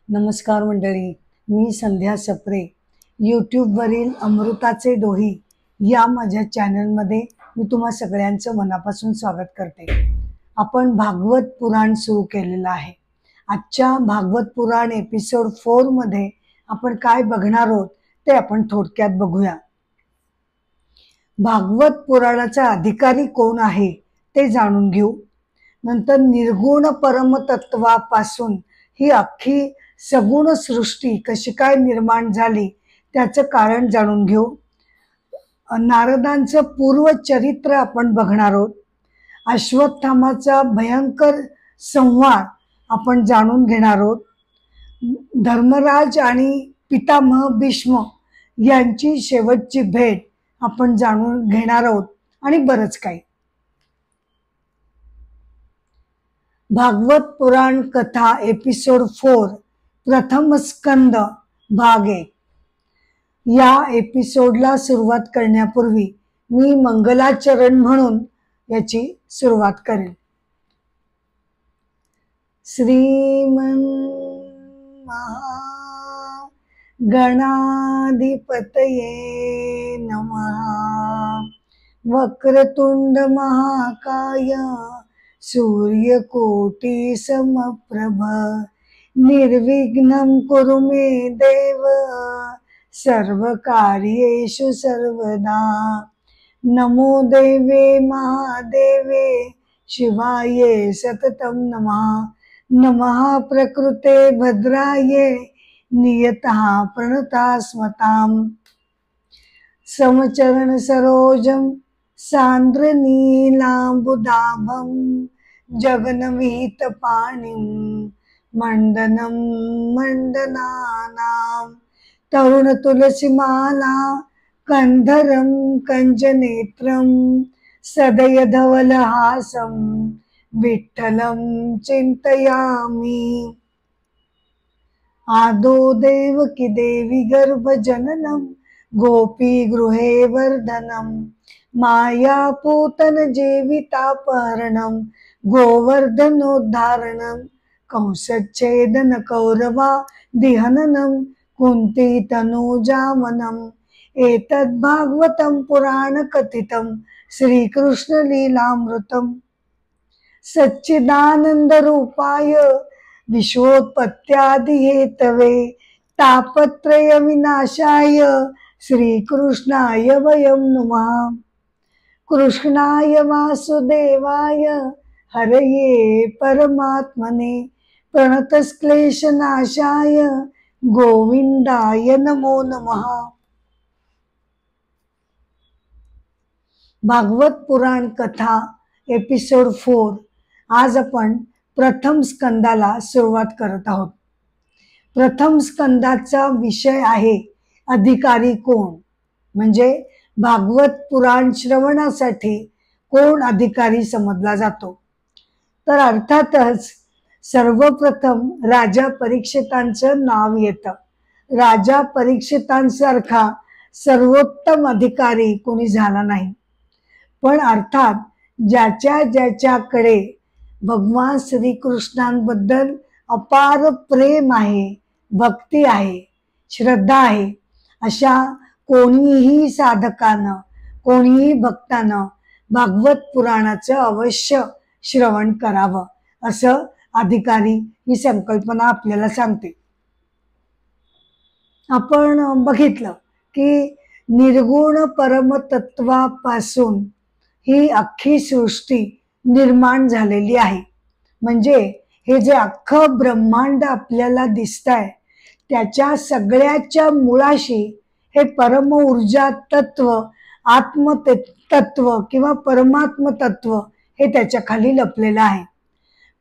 नमस्कार मंडळी, मी संध्या सप्रे. यूट्यूबवरील अमृताचे डोही या माझ्या चॅनलमध्ये मी तुम्हा सगळ्यांचं मनापासून स्वागत करते. आपण भागवत पुराण सुरू केलेलं आहे. आजच्या भागवत पुराण एपिसोड 4 मध्ये आपण काय बघणार आहोत ते आपण थोडक्यात बघूया. भागवत पुराणाचा अधिकारी कोण आहे ते जाणून घेऊ. नंतर निर्गुण परमतत्वापासून ही अख्खी सगुण सृष्टी कशी काय निर्माण झाली त्याचं कारण जाणून घेऊ. नारदांचं पूर्वचरित्र आपण बघणार आहोत. अश्वत्थामाचा भयंकर संवाद आपण जाणून घेणार आहोत. धर्मराज आणि पितामह भीष्म यांची शेवटची भेट आपण जाणून घेणार आहोत आणि बरंच काही. भागवत पुराण कथा एपिसोड 4 प्रथम स्कंद भाग 1. या एपिसोडला सुरुवात करण्यापूर्वी मी मंगलाचरण म्हणून याची सुरुवात करेन. श्रीमन गणाधिपतये नमः. वक्रतुंड महाकाय सूर्यकोटि समप्रभ निर्विघ्नं कुरु मे देव सर्वकार्येषु सर्वदा. नमो देवे महादेवे शिवाय सततं नमः. नमः प्रकृते भद्राय नियतः प्रणतास्मताम्. समचरण सरोजं सांद्र नीलांबुदाभं जगन्वित पाणिं मंडनं मंडनानां. तरुण तुलसीमाला कंधरं कंजनेत्रं सदय धवलहासं विठ्ठलं चिंतयामि. आदो देवकी देवी गर्भजननं गोपी गृहे वर्धनं मायापूतन जीवितापहरणं गोवर्धनोद्धारणं कंसच्छेदन कौरवा दिहननं कुंती तनूजामनम्. एतद् भागवतं पुराण कथितं श्रीकृष्ण लीलामृतं. सच्चिदानंद रूपाय विश्वोत्पत्त्यादि हेतवे तापत्रय विनाशाय श्रीकृष्णाय वयं नमः. कृष्णाय वासुदेवाय हरये परमात्मने प्रणतक्लेशनाशाय गोविंदाय नमो नमः. भागवत पुराण कथा एपिसोड 4. आज आपण प्रथम स्कंदाला सुरुवात करत आहोत. प्रथम स्कंदाचा विषय आहे अधिकारी कोण, म्हणजे भागवत पुराण श्रवणासाठी कोण अधिकारी समजला जातो. तर अर्थातच सर्वप्रथम राजा परीक्षितांचं नाव येतं. राजा परीक्षितांसारखा सर्वोत्तम अधिकारी कोणी झाला नाही. पण अर्थात ज्याच्या ज्याच्याकडे भगवान श्रीकृष्णांबद्दल अपार प्रेम आहे, भक्ती आहे, श्रद्धा आहे, अशा कोणीही साधकानं, कोणीही भक्तानं भागवत पुराणाचं अवश्य श्रवण करावं, असं अधिकारी ही संकल्पना आपल्याला सांगते. आपण बघितलं की निर्गुण परमतत्वापासून ही अख्खी सृष्टी निर्माण झालेली आहे. म्हणजे हे जे अख्खं ब्रह्मांड आपल्याला दिसतंय त्याच्या सगळ्याच्या मुळाशी हे परम ऊर्जा तत्व, आत्म तत्व किंवा परमात्म तत्व हे त्याच्या खाली लपलेलं आहे.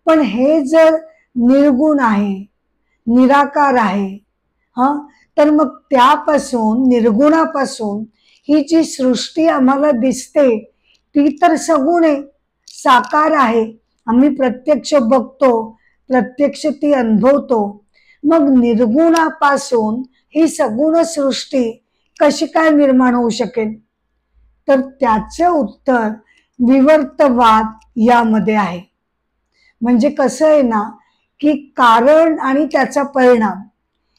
पण हे जर निर्गुण आहे, निराकार आहे, तर मग त्यापासून, निर्गुणापासून ही जी सृष्टी आम्हाला दिसते ती तर सगुण आहे, साकार आहे. आम्ही प्रत्यक्ष बघतो, प्रत्यक्ष ती अनुभवतो. मग निर्गुणापासून ही सगुण सृष्टी कशी काय निर्माण होऊ शकेल? तर त्याचं उत्तर विवर्तवाद यामध्ये आहे. म्हणजे कसं आहे ना, की कारण आणि त्याचा परिणाम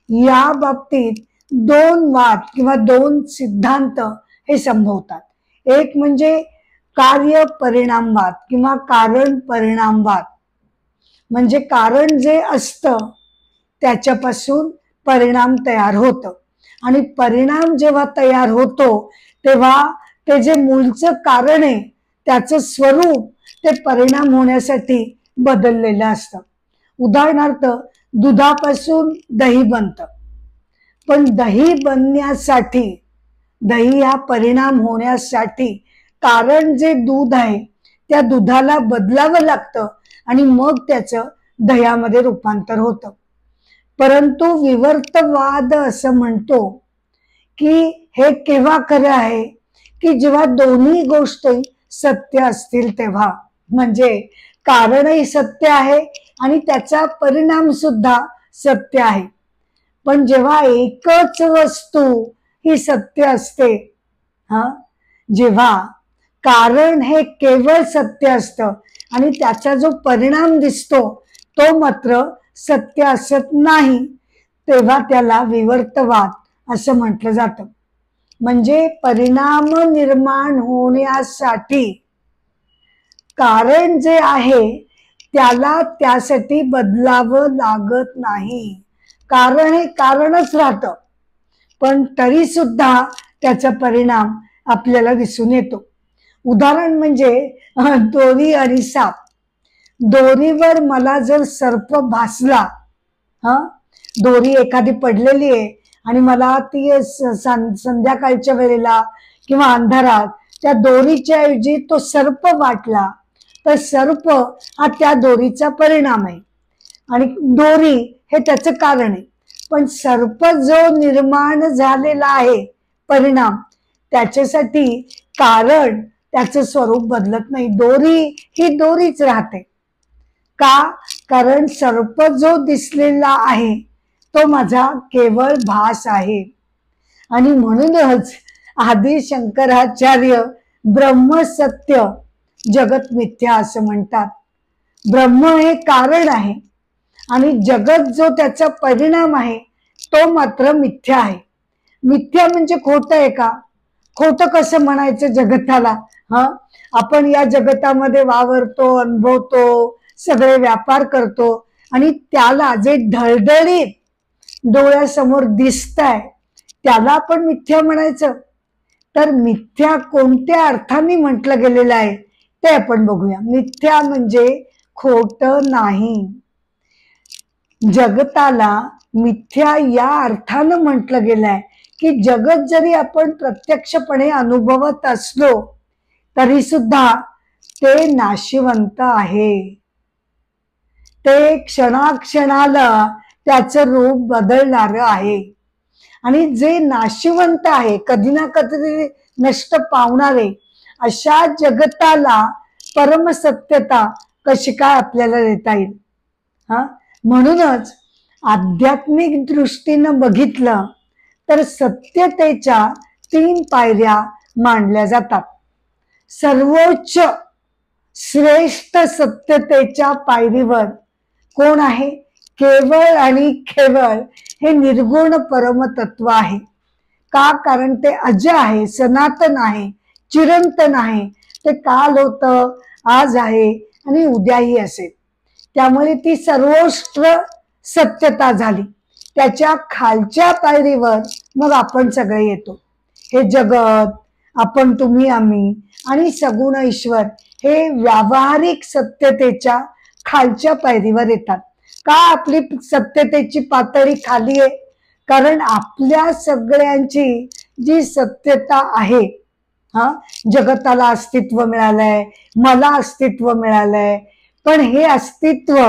या बाबतीत दोन वाद किंवा दोन सिद्धांत हे संभवतात. एक म्हणजे कार्य परिणामवाद किंवा कारण परिणामवाद. म्हणजे कारण जे असतं त्याच्यापासून परिणाम तयार होतं आणि परिणाम जेव्हा तयार होतो तेव्हा ते जे मूळचं कारण आहे त्याचं स्वरूप ते परिणाम होण्यासाठी बदललेलं असतं. उदाहरणार्थ दुधापासून दही बनतं, पण दही बनण्यासाठी, दही हा परिणाम होण्यासाठी कारण जे दूध आहे त्या दुधाला बदलावं लागतं आणि मग त्याचं दह्यामध्ये रूपांतर होतं. परंतु विवर्तवाद असं म्हणतो की हे केव्हा खरं आहे की जेव्हा दोन्ही गोष्टी सत्य असतील तेव्हा. म्हणजे कारणही सत्य आहे आणि त्याचा परिणाम सुद्धा सत्य आहे. पण जेव्हा एकच वस्तू ही सत्य असते, जेव्हा कारण हे केवळ सत्य असतं आणि त्याचा जो परिणाम दिसतो तो मात्र सत्य असत नाही, तेव्हा त्याला विवर्तवाद असं म्हटलं जातं. म्हणजे परिणाम निर्माण होण्यासाठी कारण जे आहे त्याला त्यासाठी बदलावं लागत नाही. कारण हे कारणच राहतं, पण तरी सुद्धा त्याचा परिणाम आपल्याला दिसून येतो. उदाहरण म्हणजे दोरी आणि साप. दोरीवर मला जर सर्प भासला, दोरी एखादी पडलेली आहे आणि मला ती संध्याकाळच्या वेळेला किंवा अंधारात त्या दोरीच्या ऐवजी तो सर्प वाटला, तर सर्प हा त्या दोरीचा परिणाम आहे आणि दोरी हे त्याचं कारण आहे. पण सर्प जो निर्माण झालेला आहे परिणाम, त्याच्यासाठी कारण त्याचं स्वरूप बदलत नाही. दोरी ही दोरीच राहते. का? कारण सर्प जो दिसलेला आहे तो माझा केवळ भास आहे. आणि म्हणूनच आदि शंकराचार्य ब्रह्म सत्य जगत मिथ्या असं म्हणतात. ब्रह्म हे कारण आहे आणि जगत जो त्याचा परिणाम आहे तो मात्र मिथ्या आहे. मिथ्या म्हणजे खोटं आहे का? खोटं कसं म्हणायचं जगताला? आपण या जगतामध्ये वावरतो, अनुभवतो, सगळे व्यापार करतो आणि त्याला जे ढळढळीत डोळ्यासमोर दिसतंय त्याला आपण मिथ्या म्हणायचं? तर मिथ्या कोणत्या अर्थाने म्हटलं गेलेलं आहे ते आपण बघूया. मिथ्या म्हणजे खोटं नाही. जगताला मिथ्या या अर्थानं म्हटलं गेलंय की जगत जरी आपण प्रत्यक्षपणे अनुभवत असलो तरी सुद्धा ते नाशिवंत आहे. ते क्षणाक्षणाला त्याचं रूप बदलणारं आहे आणि जे नाशिवंत आहे, कधी ना कधी नष्ट पावणारे, अशा जगताला परमसत्यता कशी काय आपल्याला देता येईल? म्हणूनच आध्यात्मिक दृष्टीनं बघितलं तर सत्यतेच्या 3 पायऱ्या मांडल्या जातात. सर्वोच्च श्रेष्ठ सत्यतेच्या पायरीवर कोण आहे? केवळ आणि केवळ हे निर्गुण परमतत्व आहे. का? कारण ते अज आहे, सनातन आहे, चिरंतन आहे. ते काल होतं, आज आहे आणि उद्याही असेल. त्यामुळे ती सर्वोच्च सत्यता झाली. त्याच्या खालच्या पायरीवर मग आपण सगळे येतो. हे जगत, आपण, तुम्ही, आम्ही आणि सगुण ईश्वर हे व्यावहारिक सत्यतेच्या खालच्या पायरीवर येतात. का आपली सत्यतेची पातळी खाली आहे? कारण आपल्या सगळ्यांची जी सत्यता आहे, जगताला अस्तित्व मिळालंय, मला अस्तित्व मिळालंय, पण हे अस्तित्व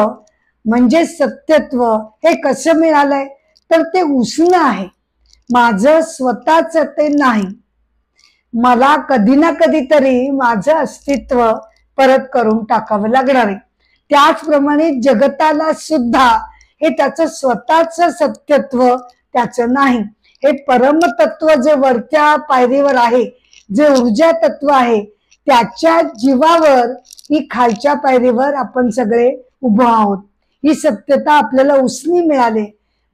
म्हणजे सत्यत्व हे कसं मिळालंय? तर ते उष्ण आहे, माझं स्वतःच ते नाही. मला कधी ना कधीतरी माझं अस्तित्व परत करून टाकावं लागणार आहे. त्याचप्रमाणे जगताला सुद्धा हे त्याचं स्वतःच सत्यत्व त्याचं नाही. हे परमतत्व जे वरच्या पायरीवर आहे, जे ऊर्जा तत्व आहे, त्याच्या जीवावर ही खालच्या पायरीवर आपण सगळे उभं आहोत. ही सत्यता आपल्याला उसनी मिळाली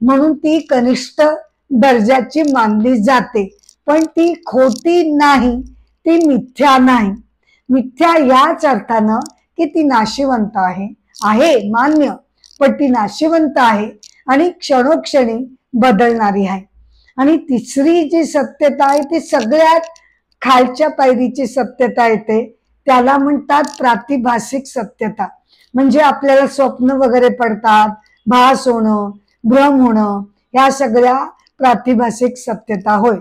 म्हणून ती कनिष्ठ दर्जाची मानली जाते, पण ती खोटी नाही, ती मिथ्या नाही. मिथ्या याच अर्थानं की ती नाशिवंत आहे मान्य, पण ती नाशिवंत आहे आणि क्षणोक्षणी बदलणारी आहे. आणि तिसरी जी सत्यता आहे ती सगळ्यात खालच्या पायरीची सत्यता येते, त्याला म्हणतात प्रातिभासिक सत्यता. म्हणजे आपल्याला स्वप्न वगैरे पडतात, भास होणं, भ्रम होणं, या सगळ्या प्रातिभासिक सत्यता होय.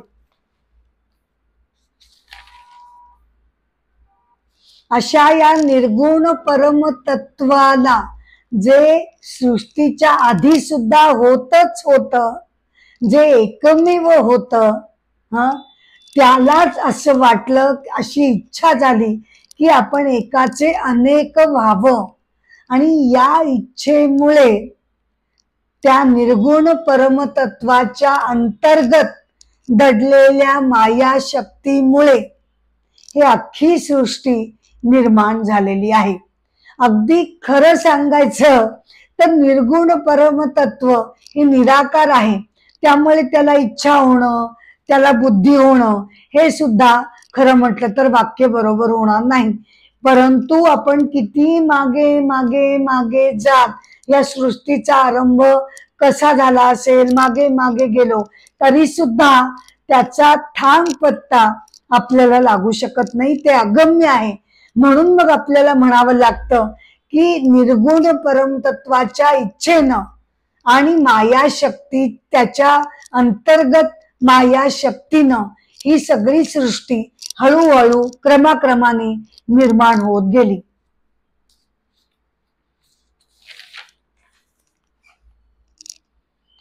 अशा या निर्गुण परमतत्वाला जे सृष्टीच्या आधी सुद्धा होतच होत, जे एकमेव होत, त्यालाच असं वाटलं, अशी इच्छा झाली की आपण एकाचे अनेक व्हावं. आणि या इच्छेमुळे त्या निर्गुण परमतत्वाच्या अंतर्गत दडलेल्या माया शक्तीमुळे ही अख्खी सृष्टी निर्माण झालेली आहे. अगदी खरं सांगायचं तर निर्गुण परमतत्व हे निराकार आहे, त्यामुळे त्याला इच्छा होणं, त्याला बुद्धी होणं हे सुद्धा खरं म्हटलं तर वाक्य बरोबर होणार नाही. परंतु आपण किती मागे मागे मागे जात या सृष्टीचा आरंभ कसा झाला असेल, मागे मागे गेलो तरी सुद्धा त्याचा ठाम पत्ता आपल्याला लागू शकत नाही, ते अगम्य आहे. म्हणून मग आपल्याला म्हणावं लागतं की निर्गुण परमतत्वाच्या इच्छेनं आणि माया शक्ती, त्याच्या अंतर्गत माया शक्तीनं ही सगळी सृष्टी हळूहळू क्रमाक्रमाने निर्माण होत गेली.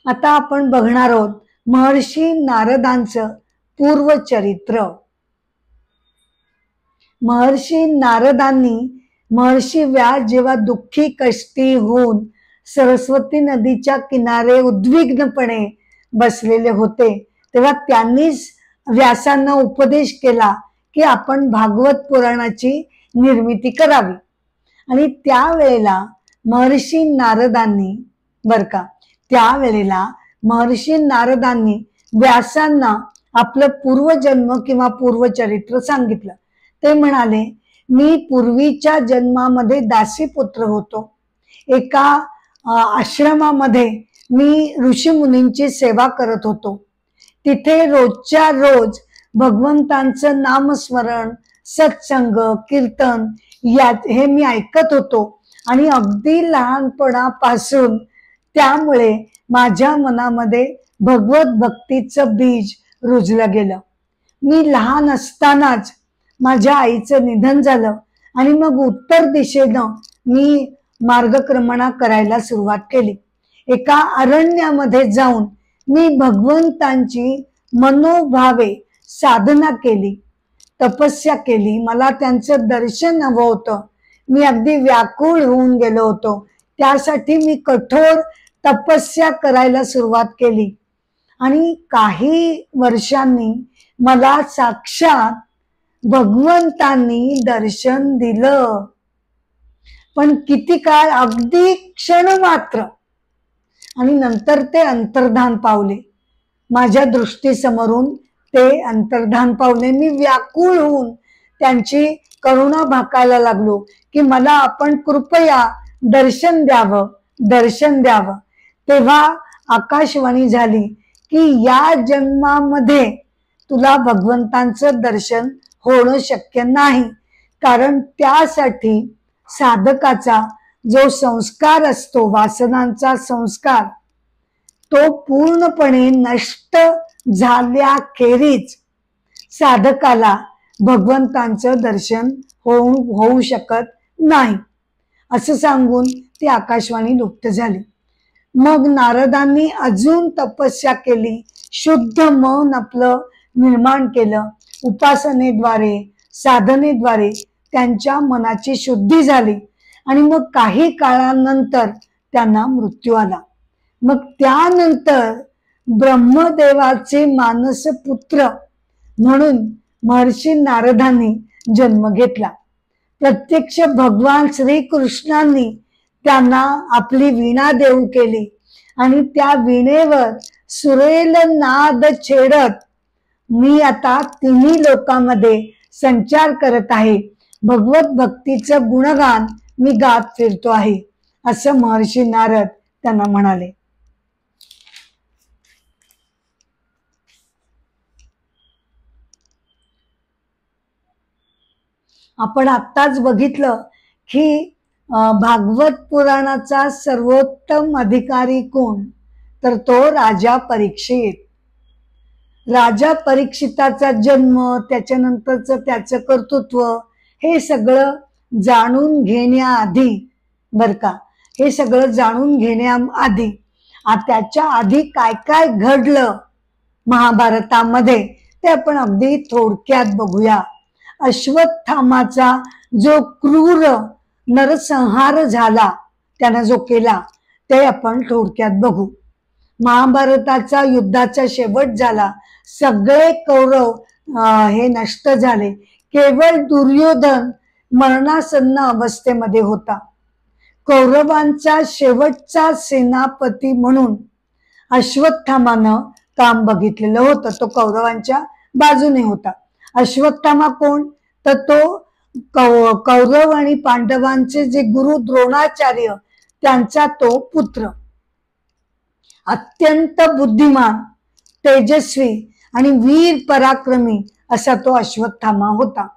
आता आपण बघणार आहोत महर्षी नारदांचं पूर्वचरित्र. महर्षी नारदांनी महर्षी व्यास जेव्हा दुःखी कष्टी होऊन सरस्वती नदीच्या किनारे उद्विग्नपणे बसलेले होते, तेव्हा त्यांनीच व्यासांना उपदेश केला की आपण भागवत पुराणाची निर्मिती करावी. आणि त्यावेळेला महर्षी नारदांनी त्यावेळेला महर्षी नारदांनी व्यासांना आपलं पूर्वजन्म किंवा पूर्वचरित्र सांगितलं. ते म्हणाले, मी पूर्वीच्या जन्मामध्ये दासीपुत्र होतो. एका आश्रमामध्ये मी ऋषीमुनींची सेवा करत होतो. तिथे रोजच्या रोज भगवंतांचं नामस्मरण, सत्संग, कीर्तन हे मी ऐकत होतो. आणि अगदी लहानपणापासून त्यामुळे माझ्या मनामध्ये भगवत भक्तीचं बीज रुजलं गेलं. मी लहान असतानाच माझ्या आईचं निधन झालं आणि मग उत्तर दिशेनं मी मार्गक्रमणा करायला सुरुवात केली. एका अरण्यामध्ये जाऊन मी भगवंतांची मनोभावे साधना केली, तपस्या केली. मला त्यांचं दर्शन हवं होतं. मी अगदी व्याकुळ होऊन गेलो होतो. त्यासाठी मी कठोर तपस्या करायला सुरुवात केली. आणि काही वर्षांनी मला साक्षात भगवंतांनी दर्शन दिलं. पण किती काळ? अगदी क्षण मात्र. आणि नंतर ते अंतर्धान पावले. माझ्या दृष्टीसमोरून ते अंतर्धान पावले. मी व्याकुळ होऊन त्यांची करुणा भाकायला लागलो की मला आपण कृपया दर्शन द्यावं. तेव्हा आकाशवाणी झाली की या जन्मामध्ये तुला भगवंतांचं दर्शन होणं शक्य नाही, कारण त्यासाठी साधकाचा जो संस्कार असतो, वासनांचा संस्कार, तो पूर्णपणे नष्ट झाल्याखेरीज साधकाला भगवंतांचं दर्शन होऊ शकत नाही, असं सांगून ती आकाशवाणी लुप्त झाली. मग नारदांनी अजून तपस्या केली, शुद्ध मन आपलं निर्माण केलं. उपासनेद्वारे, साधनेद्वारे त्यांच्या मनाची शुद्धी झाली. आणि मग काही काळानंतर त्यांना मृत्यू आला. मग त्यानंतर ब्रह्मदेवाचे मानस पुत्र म्हणून महर्षी नारदांनी जन्म घेतला. प्रत्यक्ष भगवान श्रीकृष्णांनी त्यांना आपली वीणा देऊ केली आणि त्या वीणेवर सुरेल नाद छेडत मी आता तिन्ही लोकांमध्ये संचार करत आहे, भगवत भक्तीचं गुणगान मी गात फिरतो आहे, असं महर्षी नारद त्यांना म्हणाले. आपण आत्ताच बघितलं की भागवत पुराणाचा सर्वोत्तम अधिकारी कोण, तर तो राजा परीक्षित. राजा परीक्षिताचा जन्म, त्याच्यानंतरचं त्याचं कर्तृत्व, हे सगळं जाणून घेण्याआधी, बर का, हे सगळं जाणून घेण्याआधी त्याच्या आधी काय काय घडलं महाभारतामध्ये ते आपण अगदी थोडक्यात बघूया. अश्वत्थामाचा जो क्रूर नरसंहार झाला, त्यानं जो केला ते आपण थोडक्यात बघू. महाभारताचा युद्धाचा शेवट झाला, सगळे कौरव हे नष्ट झाले, केवळ दुर्योधन मरणासन्न अवस्थेमध्ये होता. कौरवांचा शेवटचा सेनापती म्हणून अश्वत्थामानं काम बघितलेलं होतं. तो कौरवांच्या बाजूने होता. अश्वत्थामा कोण, तर तो कौरव आणि पांडवांचे जे गुरु द्रोणाचार्य त्यांचा तो पुत्र. अत्यंत बुद्धिमान, तेजस्वी आणि वीर पराक्रमी असा तो अश्वत्थामा होता.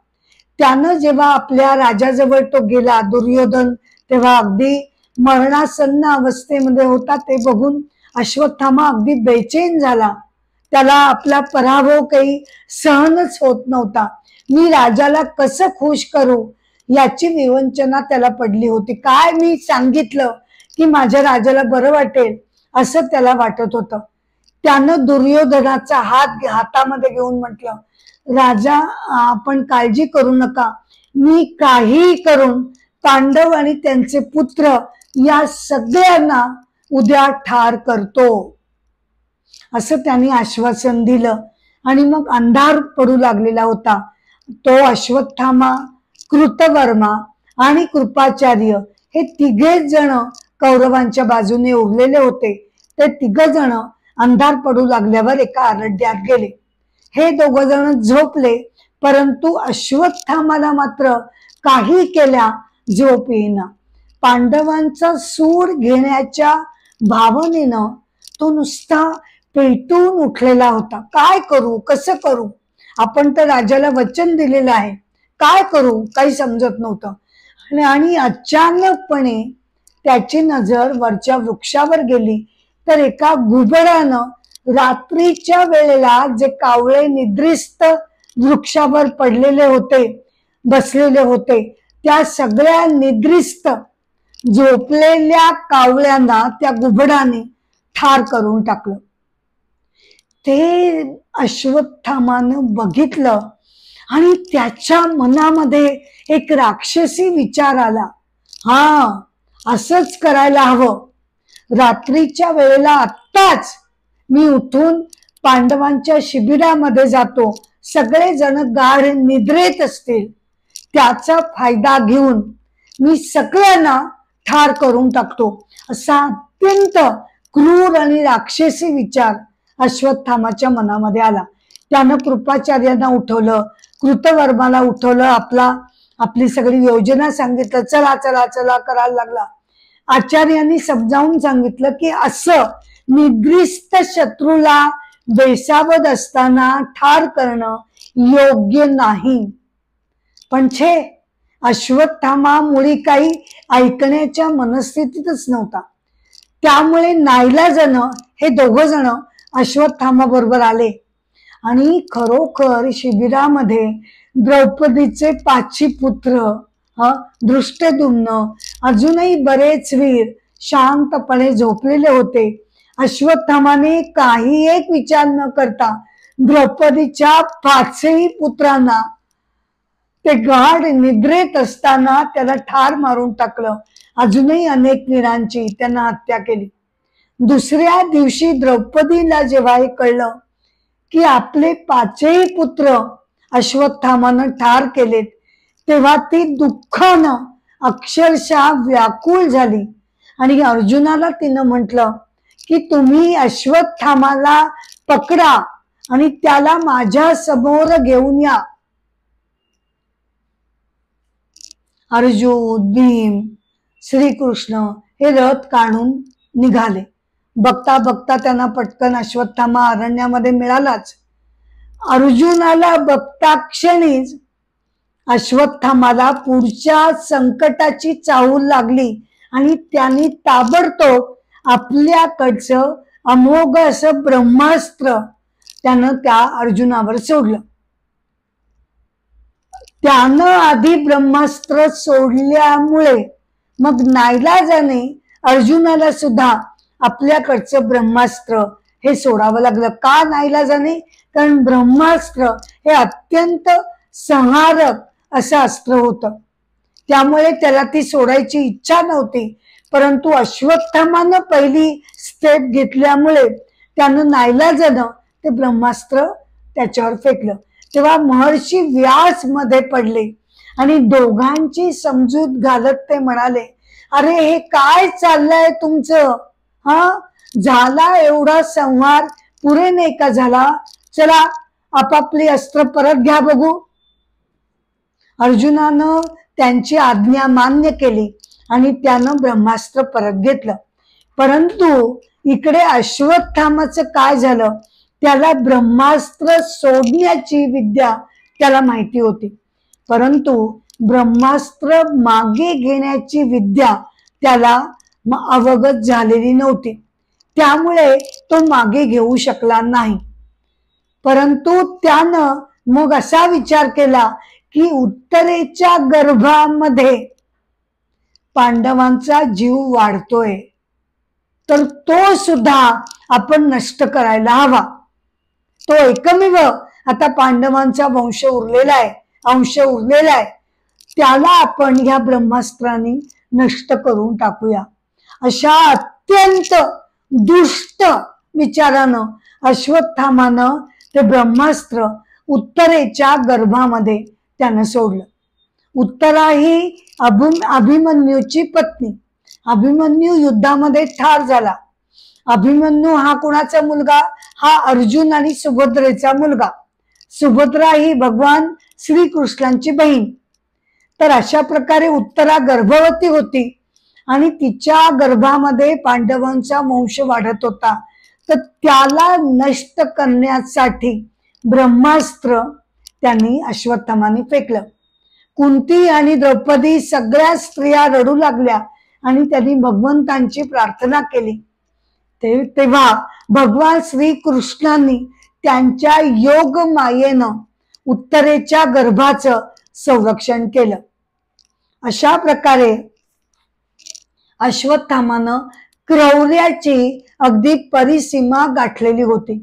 त्यानं जेव्हा आपल्या राजाजवळ तो गेला, दुर्योधन तेव्हा अगदी मरणासन्न अवस्थेमध्ये होता, ते बघून अश्वत्थामा अगदी बेचैन झाला. त्याला आपला पराभव काही सहनच होत नव्हता. मी राजाला कसं खुश करू याची विवंचना त्याला पडली होती. काय मी सांगितलं की माझ्या राजाला बरं वाटेल असं त्याला वाटत होतं. त्यानं दुर्योधनाचा हातामध्ये घेऊन म्हटलं, राजा आपण काळजी करू नका, मी काही करून पांडव आणि त्यांचे पुत्र या सगळ्यांना उद्या ठार करतो, असं त्यांनी आश्वासन दिलं. आणि मग अंधार पडू लागलेला होता. तो अश्वत्थामा, कृतवर्मा आणि कृपाचार्य हे तिघेच जण कौरवांच्या बाजूने उरलेले होते. ते तिघ जण अंधार पडू लागल्यावर एका अरण्यात गेले. हे दोघ जण झोपले, परंतु अश्वत्थामाला मात्र काही केल्या झोप येईना. पांडवांचा सूड घेण्याच्या भावनेनं तो नुसता पेटून उठलेला होता. काय करू, कसं करू, आपण तर राजाला वचन दिलेलं आहे, काय करू काही समजत नव्हतं. आणि अचानकपणे त्याची नजर वरच्या वृक्षावर गेली, तर एका घुबडानं रात्रीच्या वेळेला जे कावळे निद्रिस्त वृक्षावर पडलेले होते, बसलेले होते, त्या सगळ्या निद्रिस्त झोपलेल्या कावळ्यांना त्या घुबडाने ठार करून टाकलं. ते अश्वत्थामानं बघितलं आणि त्याच्या मनामध्ये एक राक्षसी विचार आला, हा असंच करायला हवं. रात्रीच्या वेळेला आत्ताच मी उठून पांडवांच्या शिबिरामध्ये जातो, सगळेजण गाढ निद्रेत असतील, त्याचा फायदा घेऊन मी सगळ्यांना ठार करून टाकतो. असा अत्यंत क्रूर आणि राक्षसी विचार अश्वत्थामाच्या मनामध्ये आला. त्यानं कृपाचार्यांना उठवलं, कृतवर्माला उठवलं, आपली सगळी योजना सांगितलं, चला चला चला करायला लागला. आचार्यांनी समजावून सांगितलं की असं निद्रिस्त शत्रूला बेसावध असताना ठार करणं योग्य नाही. पण छे, अश्वत्थामा मुळी काही ऐकण्याच्या मनस्थितीतच नव्हता. त्यामुळे नाईलाजानं हे दोघ जण अश्वत्थामा बरोबर आले आणि खरोखर शिबिरामध्ये द्रौपदीचे 5 पुत्र, धृष्टद्युम्न, अजूनही बरेच वीर शांतपणे झोपलेले होते. अश्वत्थामाने काही एक विचार न करता द्रौपदीच्या 5ही पुत्रांना ते गाढ निद्रेत असताना त्याला ठार मारून टाकलं. अजूनही अनेक वीरांची त्यांना हत्या केली. दुसऱ्या दिवशी द्रौपदीला जेव्हा हे कळलं की आपले 5ही पुत्र अश्वत्थामानं ठार केलेत, तेव्हा ती दुःखानं अक्षरशः व्याकुळ झाली आणि अर्जुनाला तिनं म्हटलं की तुम्ही अश्वत्थामाला पकडा आणि त्याला माझ्या समोर घेऊन या. अर्जुन, भीम, श्रीकृष्ण हे रथ काढून निघाले. बघता बघता त्यांना पटकन अश्वत्थामा अरण्यामध्ये मिळालाच. अर्जुनाला बघता क्षणीच अश्वत्थामाला पुढच्या संकटाची चाहूल लागली आणि त्यांनी ताबडतोब आपल्याकडचं अमोघ असं ब्रह्मास्त्र त्यानं त्या अर्जुनावर सोडलं. त्यानं आधी ब्रह्मास्त्र सोडल्यामुळे मग नाईलाजाने अर्जुनाला सुद्धा आपल्याकडचं ब्रह्मास्त्र हे सोडावं लागलं. का नाईलाजाने? कारण ब्रह्मास्त्र हे अत्यंत संहारक असं अस्त्र होतं, त्यामुळे त्याला ती सोडायची इच्छा नव्हती. परंतु अश्वत्थामानं पहिली स्टेप घेतल्यामुळे त्यानं नाईलाजानं ते ब्रह्मास्त्र त्याच्यावर फेकलं. तेव्हा महर्षी व्यास मध्ये पडले आणि दोघांची समजूत घालत ते म्हणाले, अरे हे काय चाललंय तुमचं? हा, झाला एवढा संहार पुरे नाही का झाला? चला आपापली अस्त्र परत घ्या बघू. अर्जुनानं त्यांची आज्ञा मान्य केली आणि त्यानं ब्रह्मास्त्र परत घेतलं. परंतु इकडे अश्वत्थामाचं काय झालं? त्याला ब्रह्मास्त्र सोडण्याची विद्या त्याला माहिती होती, परंतु ब्रह्मास्त्र मागे घेण्याची विद्या त्याला अवगत झालेली नव्हती. त्यामुळे तो मागे घेऊ शकला नाही. परंतु त्यानं मग असा विचार केला की उत्तरेच्या गर्भामध्ये पांडवांचा जीव वाढतोय, तर तो सुद्धा आपण नष्ट करायला हवा. तो एकमेव आता पांडवांचा वंश उरलेला आहे, अंश उरलेला आहे, त्याला आपण ह्या ब्रह्मास्त्राने नष्ट करून टाकूया. अशा अत्यंत दुष्ट विचारानं अश्वत्थामानं ते ब्रह्मास्त्र उत्तरेच्या गर्भामध्ये त्यानं सोडलं. उत्तरा ही अभिमन्यूची पत्नी. अभिमन्यू युद्धामध्ये ठार झाला. अभिमन्यू हा कोणाचा मुलगा? हा अर्जुन आणि सुभद्रेचा मुलगा. सुभद्रा ही भगवान श्रीकृष्णांची बहीण. तर अशा प्रकारे उत्तरा गर्भवती होती आणि तिच्या गर्भामध्ये पांडवांचा वंश वाढत होता. तर त्याला नष्ट करण्यासाठी ब्रह्मास्त्र त्यांनी अश्वत्थामाने फेकलं. कुंती आणि द्रौपदी सगळ्या स्त्रिया रडू लागल्या आणि त्यांनी भगवंतांची प्रार्थना केली. तेव्हा भगवान श्रीकृष्णांनी त्यांच्या योग मायेनं उत्तरेच्या गर्भाचं संरक्षण केलं. अशा प्रकारे अश्वत्थामानं क्रौर्याची अगदी परिसीमा गाठलेली होती.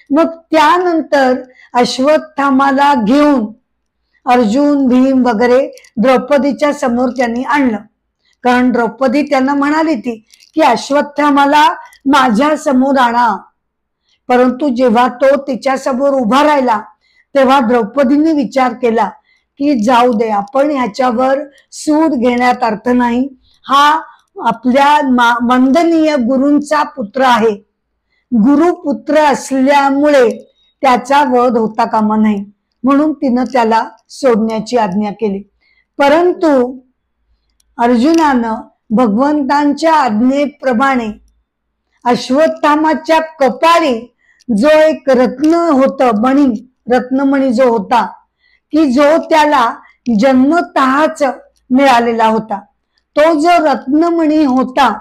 मग त्यानंतर अश्वत्थामाला घेऊन अर्जुन, भीम वगैरे द्रौपदीच्या समोर त्यांनी आणलं. कारण द्रौपदी त्यांना म्हणाली ती की अश्वत्थामाला माझ्या समोर आणा. परंतु जेव्हा तो तिच्या समोर उभा राहिला तेव्हा द्रौपदीने विचार केला की जाऊ दे, आपण ह्याच्यावर सूड घेण्यात अर्थ नाही. हा आपल्या वंदनीय गुरूंचा पुत्र आहे. गुरुपुत्र असल्यामुळे त्याचा वध होता कामा नाही, म्हणून तिनं त्याला सोडण्याची आज्ञा केली. परंतु अर्जुनानं भगवंतांच्या आज्ञेप्रमाणे अश्वत्थामाच्या कपाळी जो एक रत्न होतं, रत्नमणी जो होता की जो त्याला जन्मतःच मिळालेला होता, तो जो रत्नमणी होता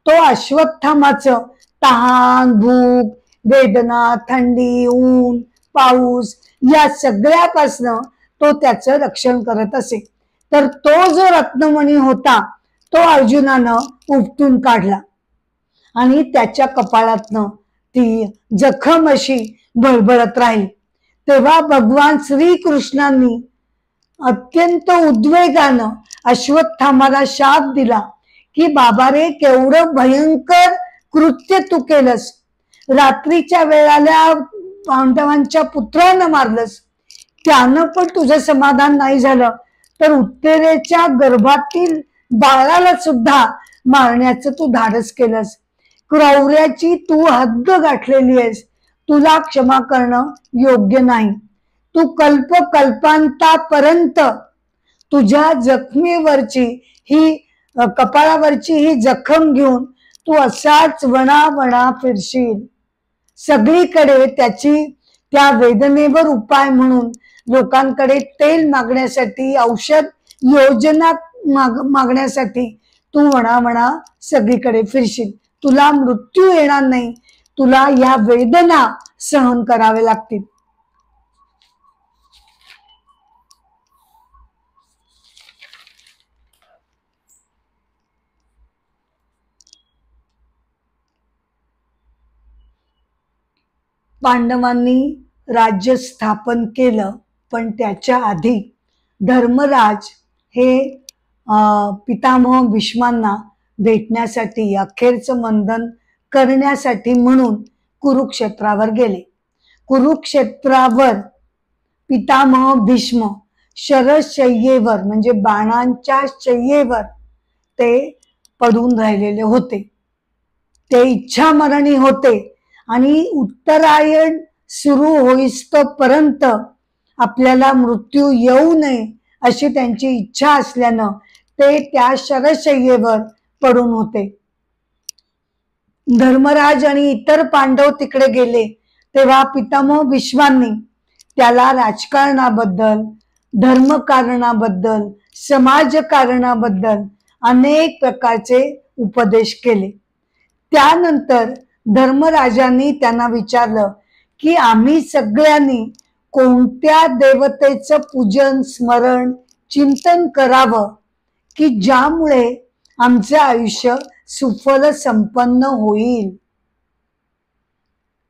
तो अश्वत्थामाचं तहान, भूक, वेदना, थंडी, ऊन, पाऊस या सगळ्यापासनं तो त्याचं रक्षण करत असे. तर तो जो रत्नमणी होता तो अर्जुनानं उपटून काढला आणि त्याच्या कपाळातनं ती जखम अशी बळबळत राहिली. तेव्हा भगवान श्रीकृष्णांनी अत्यंत उद्वेगानं अश्वत्थामाला शाप दिला की बाबा रे, केवढं भयंकर कृत्य तू केलंस. रात्रीच्या वेळाला पांडवांच्या पुत्रांना मारलंस, त्यानं पण तुझं समाधान नाही झालं, तर उत्तरेच्या गर्भातील बाळाला सुद्धा मारण्याचं तू धाडस केलंस. क्रौर्याची तू हद्द गाठलेली आहेस. तुला क्षमा करणं योग्य नाही. तू कल्पांतापर्यंत तुझ्या जखमेवरची ही कपाळावरची ही जखम घेऊन तू असाच वणावणा फिरशील. सगळीकडे त्या वेदनेवर उपाय म्हणून लोकांकडे तेल मागण्यासाठी, औषध योजना मागण्यासाठी तू वणावणा सगळीकडे फिरशील. तुला मृत्यू येणार नाही, तुला या वेदना सहन करावे लागतील. पांडवांनी राज्य स्थापन केलं, पण त्याच्या आधी धर्मराज हे पितामह भीष्मांना भेटण्यासाठी, अखेरचं मंथन करण्यासाठी म्हणून कुरुक्षेत्रावर गेले. कुरुक्षेत्रावर पितामह भीष्म शरशय्येवर म्हणजे बाणांच्या शय्येवर ते पडून राहिलेले होते. ते इच्छामरणी होते आणि उत्तरायण सुरू होईस्तोपर्यंत आपल्याला मृत्यू येऊ नये अशी त्यांची इच्छा असल्यानं ते त्या शरशय्येवर पडून होते. धर्मराज आणि इतर पांडव तिकडे गेले तेव्हा पितामह भीष्मांनी त्याला राजकारणाबद्दल, धर्मकारणाबद्दल, समाजकारणाबद्दल अनेक प्रकारचे उपदेश केले. त्यानंतर धर्मराजांनी त्यांना विचारलं की आम्ही सगळ्यांनी कोणत्या देवतेचं पूजन, स्मरण, चिंतन करावं की ज्यामुळे आमचं आयुष्य सुफल संपन्न होईल.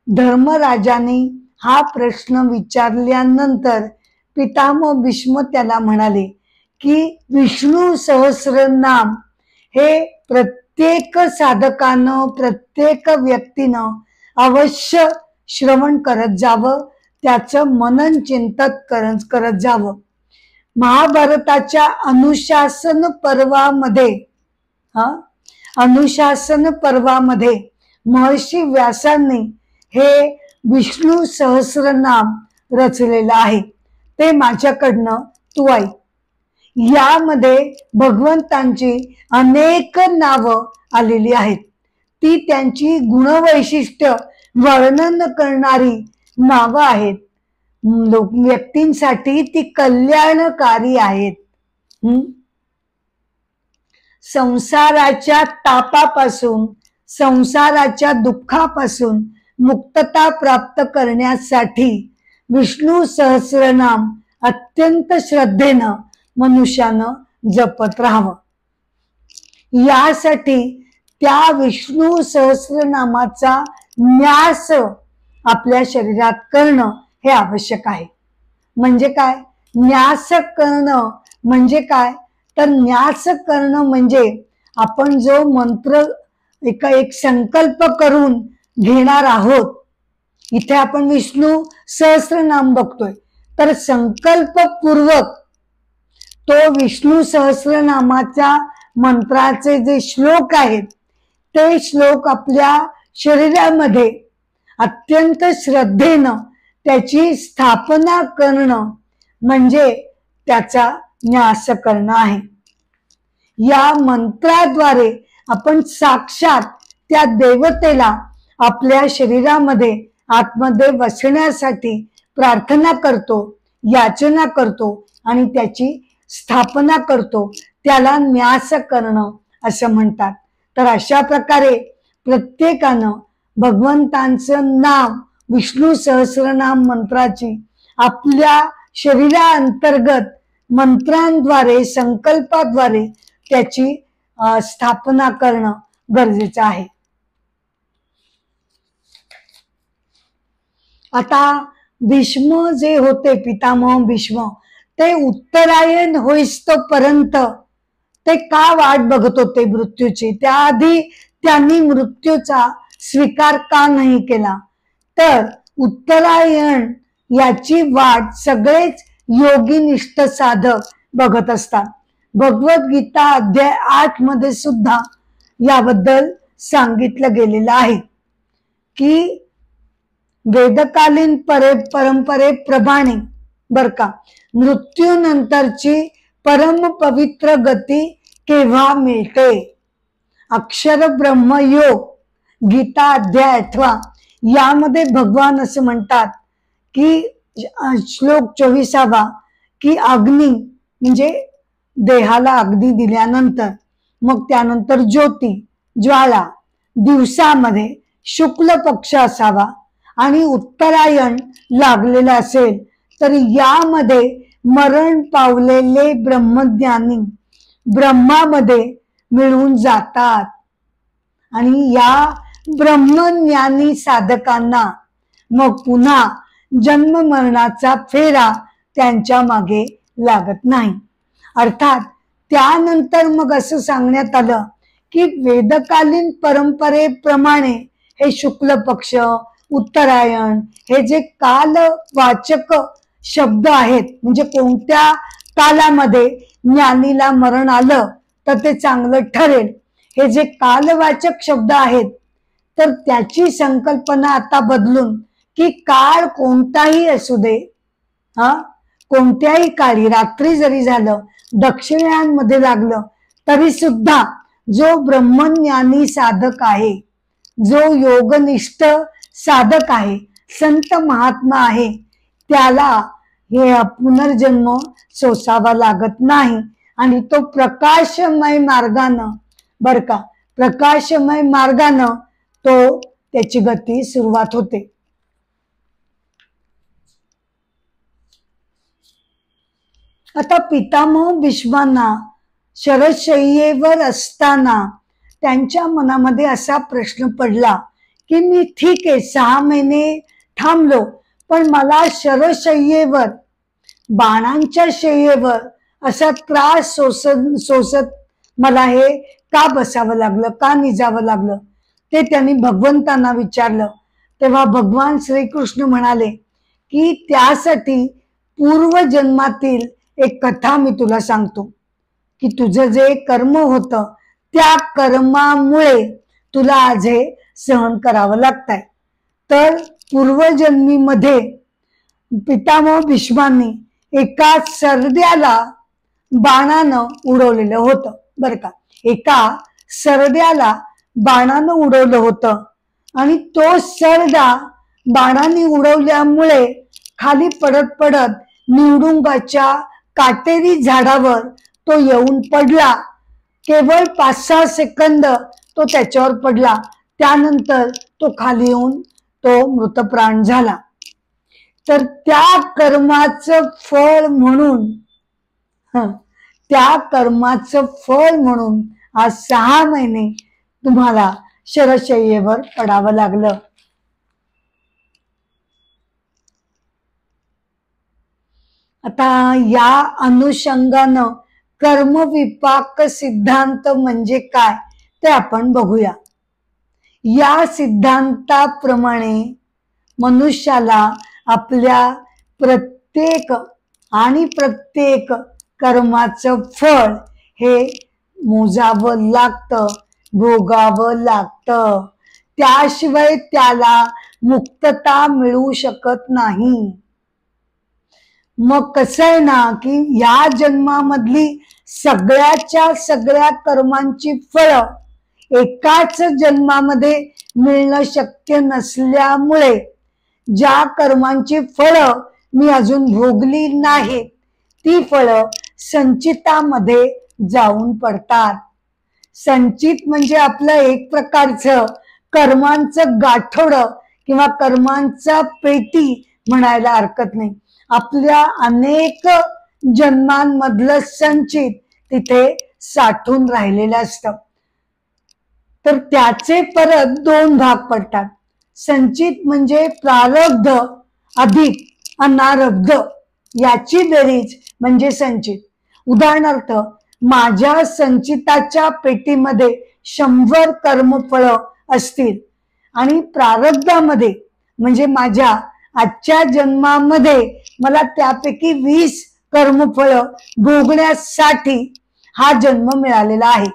धर्मराजांनी हा प्रश्न विचारल्यानंतर पितामह भीष्म त्याला म्हणाले की विष्णू सहस्रनाम हे प्रत्येक साधकानं, प्रत्येक व्यक्तीनं अवश्य श्रवण करत जावं, त्याचं मनन चिंतन करत जावं. महाभारताच्या अनुशासन पर्वामध्ये महर्षी व्यासांनी हे विष्णू सहस्रनाम रचलेलं आहे. ते माझ्याकडनं तू ऐक. यामध्ये भगवंतांची अनेक नावं आलेली आहेत. ती त्यांची गुणवैशिष्ट्य वर्णन करणारी नावं आहेत. व्यक्तींसाठी ती कल्याणकारी आहेत. संसाराच्या तापापासून, संसाराच्या दुःखापासून मुक्तता प्राप्त करण्यासाठी विष्णू सहस्रनाम अत्यंत श्रद्धेनं मनुष्यानं जपत राहावं. यासाठी त्या विष्णू सहस्रनामाचा न्यास आपल्या शरीरात करणं हे आवश्यक आहे. म्हणजे काय न्यास करणं म्हणजे काय तर न्यास करणं म्हणजे आपण जो मंत्र एक संकल्प करून घेणार आहोत. इथे आपण विष्णू सहस्रनाम बघतोय तर संकल्पपूर्वक तो विष्णू सहस्रनामाच्या मंत्राचे जे श्लोक आहेत ते श्लोक आपल्या शरीरामध्ये अत्यंत श्रद्धेनं त्याची स्थापना करणं म्हणजे त्याचा न्यास करणं आहे. या मंत्राद्वारे आपण साक्षात त्या देवतेला आपल्या शरीरामध्ये आतमध्ये बसण्यासाठी प्रार्थना करतो, याचना करतो आणि त्याची स्थापना करतो. त्याला न्यास करणं असं म्हणतात. तर अशा प्रकारे प्रत्येकानं भगवंतांचं नाम, विष्णू सहस्रनाम मंत्राची आपल्या शरीराअंतर्गत मंत्रांद्वारे, संकल्पाद्वारे त्याची स्थापना करणं गरजेचं आहे. आता भीष्म जे होते, पितामह भीष्म, ते उत्तरायण होईस्तोपर्यंत ते का वाट बघत होते मृत्यूची? त्याआधी त्यांनी मृत्यूचा स्वीकार का नाही केला? तर उत्तरायण याची वाट सगळेच योगीनिष्ठ साधक बघत असतात. भगवद्गीता अध्याय 8 मध्ये सुद्धा याबद्दल सांगितलं गेलेलं आहे की वेदकालीन परंपरेप्रमाणे बर का मृत्यूनंतरची परम पवित्र गती केव्हा मिळते? अक्षर ब्रह्म योग गीता अध्याय 8 यामध्ये भगवान असं म्हणतात की श्लोक 24 की अग्नी म्हणजे देहाला अग्नी दिल्यानंतर मग त्यानंतर ज्योती ज्वाळा दिवसामध्ये शुक्ल पक्ष असावा आणि उत्तरायण लागलेला असेल तर यामध्ये मरण पावलेले ब्रह्मज्ञानी ब्रह्मामध्ये मिळून जातात आणि या ब्रह्मज्ञानी साधकांना मग पुन्हा जन्म मरणाचा फेरा त्यांच्या मागे लागत नाही. अर्थात त्यानंतर मग असं सांगण्यात आलं की वेदकालीन परंपरेप्रमाणे हे शुक्ल पक्ष उत्तरायण हे जे कालवाचक शब्द आहेत म्हणजे कोणत्या कालामध्ये ज्ञानीला मरण आलं तर ते चांगलं ठरेल हे जे कालवाचक शब्द आहेत तर त्याची संकल्पना आता बदलून की काळ कोणताही असू दे कोणत्याही काळी रात्री जरी झालं दक्षिणायनमध्ये लागलं तरी सुद्धा जो ब्रह्मज्ञानी साधक आहे जो योगनिष्ठ साधक आहे संत महात्मा आहे त्याला हे पुनर्जन्म सोसावा लागत नाही आणि तो प्रकाशमय मार्गानं बर का प्रकाशमय मार्गानं तो त्याची गती सुरुवात होते. आता पितामह भीष्मांना शरशय्येवर असताना त्यांच्या मनामध्ये असा प्रश्न पडला की मी ठीक आहे 6 महिने थांबलो पण मला शरशय्येवर बाणांच्या शय्येवर असा त्रास सोसत मला हे का बसावं लागलं का निजावं लागलं ते त्यांनी भगवंतांना विचारलं. तेव्हा भगवान श्रीकृष्ण म्हणाले की त्यासाठी पूर्वजन्मातील एक कथा मी तुला सांगतो की तुझं जे कर्म होतं त्या कर्मामुळे तुला आज हे सहन करावं लागतंय. तर पूर्वजन्मीमध्ये पितामह भीष्मांनी एका सरड्याला बाणानं उडवलेलं होतं बर का एका सरड्याला बाणानं उडवलं होतं आणि तो सरडा बाणाने उडवल्यामुळे खाली पडत पडत निवडुंगाच्या काटेरी झाडावर तो येऊन पडला. केवळ 5-6 सेकंद तो त्याच्यावर पडला त्यानंतर तो खाली येऊन तो मृतप्राण झाला. तर त्या कर्माचं फळ म्हणून आज 6 महिने तुम्हाला शरशय्येवर पडावं लागलं. आता या अनुषंगानं कर्मविपाक सिद्धांत म्हणजे काय ते आपण बघूया. या सिद्धांताप्रमाणे मनुष्याला आपल्या प्रत्येक कर्माचं फळ हे मोजावं लागतं भोगावं लागतं त्याशिवाय त्याला मुक्तता मिळू शकत नाही. मग कसं आहे ना की या जन्मामधली सगळ्या कर्मांची फळं एकाच जन्मामध्ये मिळणं शक्य नसल्यामुळे ज्या कर्मांची फळं मी अजून भोगली नाहीत ती फळं संचितामध्ये जाऊन पडतात. संचित म्हणजे आपलं एक प्रकारचं कर्मांचं गाठोडं किंवा कर्मांचा पेटी म्हणायला हरकत नाही. आपल्या अनेक जन्मांमधलं संचित तिथे साठून राहिलेलं असतं. तर त्याचे परत 2 भाग पडतात. संचित म्हणजे प्रारब्ध अधिक अनारब्ध याची बेरीज म्हणजे संचित. उदाहरणार्थ माझ्या संचिताच्या पेटीमध्ये 100 कर्मफळ असतील आणि प्रारब्धामध्ये म्हणजे माझ्या आजच्या जन्मामध्ये मला त्यापैकी 20 कर्मफळ भोगण्यासाठी हा जन्म मिळालेला आहे.